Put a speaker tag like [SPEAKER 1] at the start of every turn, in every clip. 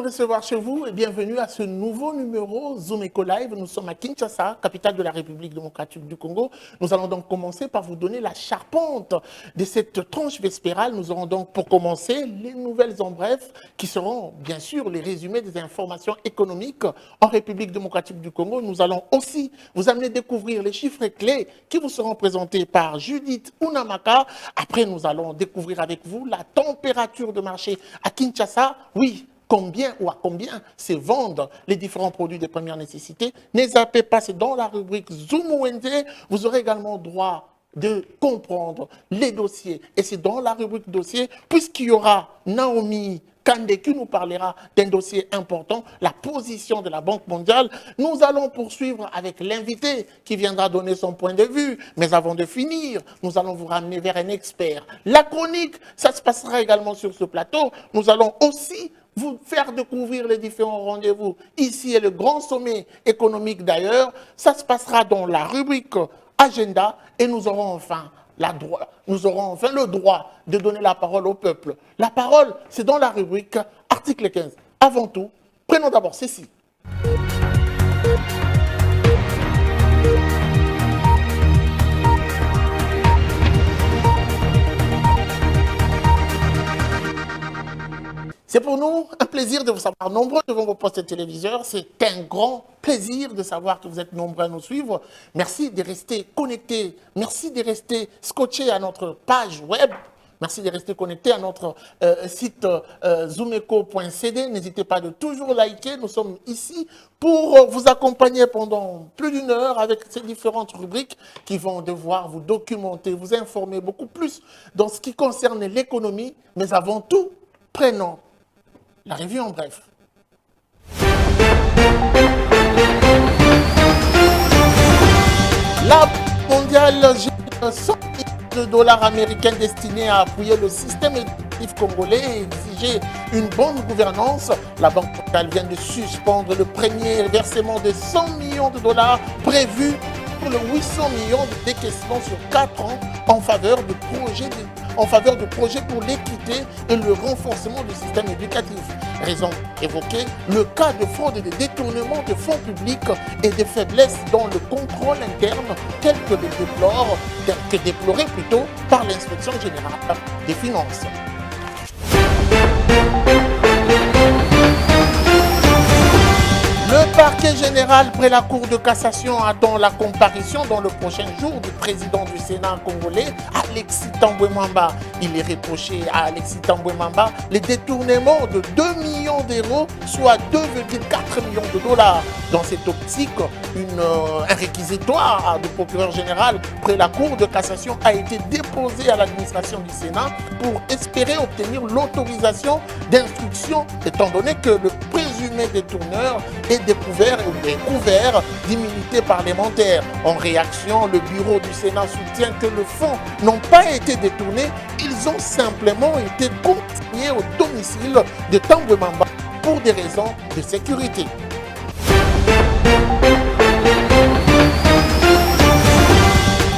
[SPEAKER 1] recevoir chez vous et bienvenue à ce nouveau numéro Zoom Eco Live. Nous sommes à Kinshasa, capitale de la République démocratique du Congo. Nous allons donc commencer par vous donner la charpente de cette tranche vespérale. Nous aurons donc pour commencer les nouvelles en bref qui seront bien sûr les résumés des informations économiques en République démocratique du Congo. Nous allons aussi vous amener découvrir les chiffres clés qui vous seront présentés par Judith Unamaka. Après, nous allons découvrir avec vous la température de marché à Kinshasa. Oui, combien ou à combien se vendent les différents produits de première nécessité. Ne zappez pas, c'est dans la rubrique Zoom Wednesday. Vous aurez également droit de comprendre les dossiers. Et c'est dans la rubrique dossier, puisqu'il y aura Naomi Kandé qui nous parlera d'un dossier important, la position de la Banque mondiale. Nous allons poursuivre avec l'invité qui viendra donner son point de vue. Mais avant de finir, nous allons vous ramener vers un expert. La chronique, ça se passera également sur ce plateau. Nous allons aussi vous faire découvrir les différents rendez-vous. Ici est le grand sommet économique d'ailleurs. Ça se passera dans la rubrique agenda et nous aurons enfin le droit de donner la parole au peuple. La parole, c'est dans la rubrique article 15. Avant tout, prenons d'abord ceci. C'est pour nous un plaisir de vous savoir nombreux devant vos postes téléviseurs. C'est un grand plaisir de savoir que vous êtes nombreux à nous suivre. Merci de rester connectés. Merci de rester scotchés à notre page web. Merci de rester connectés à notre site zoomeco.cd. N'hésitez pas de toujours liker. Nous sommes ici pour vous accompagner pendant plus d'une heure avec ces différentes rubriques qui vont devoir vous documenter, vous informer beaucoup plus dans ce qui concerne l'économie. Mais avant tout, prenons la revue en bref. La mondiale gère 100 millions de dollars américains destinés à appuyer le système éducatif congolais et exiger une bonne gouvernance. La Banque mondiale vient de suspendre le premier versement de 100 millions de dollars prévu pour le 800 millions de décaissements sur 4 ans en faveur de projets pour l'équité et le renforcement du système éducatif. Raison évoquée, le cas de fraude et de détournement de fonds publics et de faiblesses dans le contrôle interne tel que déploré par l'inspection générale des finances. Le parquet général près la Cour de cassation attend la comparution dans le prochain jour du président du Sénat congolais, Alexis Thambwe Mwamba. Il est reproché à Alexis Thambwe Mwamba le détournement de 2 millions d'euros, soit 2,4 millions de dollars. Dans cette optique, un réquisitoire du procureur général près la Cour de cassation a été déposé à l'administration du Sénat pour espérer obtenir l'autorisation d'instruction, étant donné que le présumé détourneur est découvert d'immunité parlementaire. En réaction, le bureau du Sénat soutient que les fonds n'ont pas été détournés, ils ont simplement été consignés au domicile de Thambwe Mwamba pour des raisons de sécurité.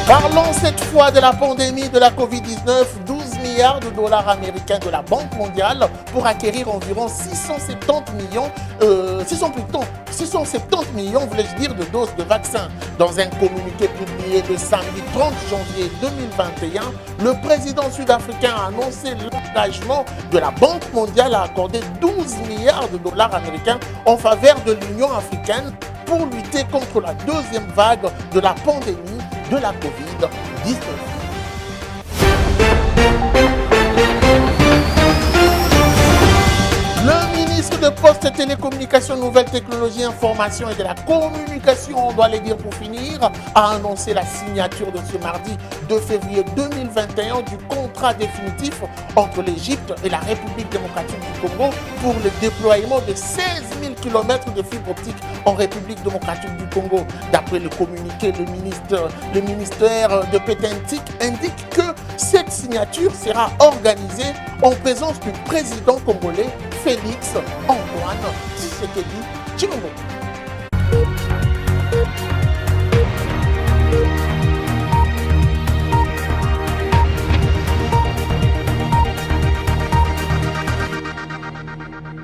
[SPEAKER 1] Parlons cette fois de la pandémie de la Covid-19, 12 milliards de dollars américains de la Banque mondiale pour acquérir environ 670 millions, voulais-je dire, de doses de vaccins. Dans un communiqué publié le samedi 30 janvier 2021, le président sud-africain a annoncé l'engagement de la Banque mondiale à accorder 12 milliards de dollars américains en faveur de l'Union africaine pour lutter contre la deuxième vague de la pandémie de la Covid-19. Le ministre de Postes, Télécommunications, Nouvelles Technologies, Information et de la Communication, on doit le dire pour finir, a annoncé la signature de ce mardi 2 février 2021 du contrat définitif entre l'Égypte et la République démocratique du Congo pour le déploiement de 16 000 km de fibre optique en République démocratique du Congo. D'après le communiqué, le ministère de Pétentique indique que cette signature sera organisée en présence du président congolais Félix Antoine Tshisekedi Tshilombo.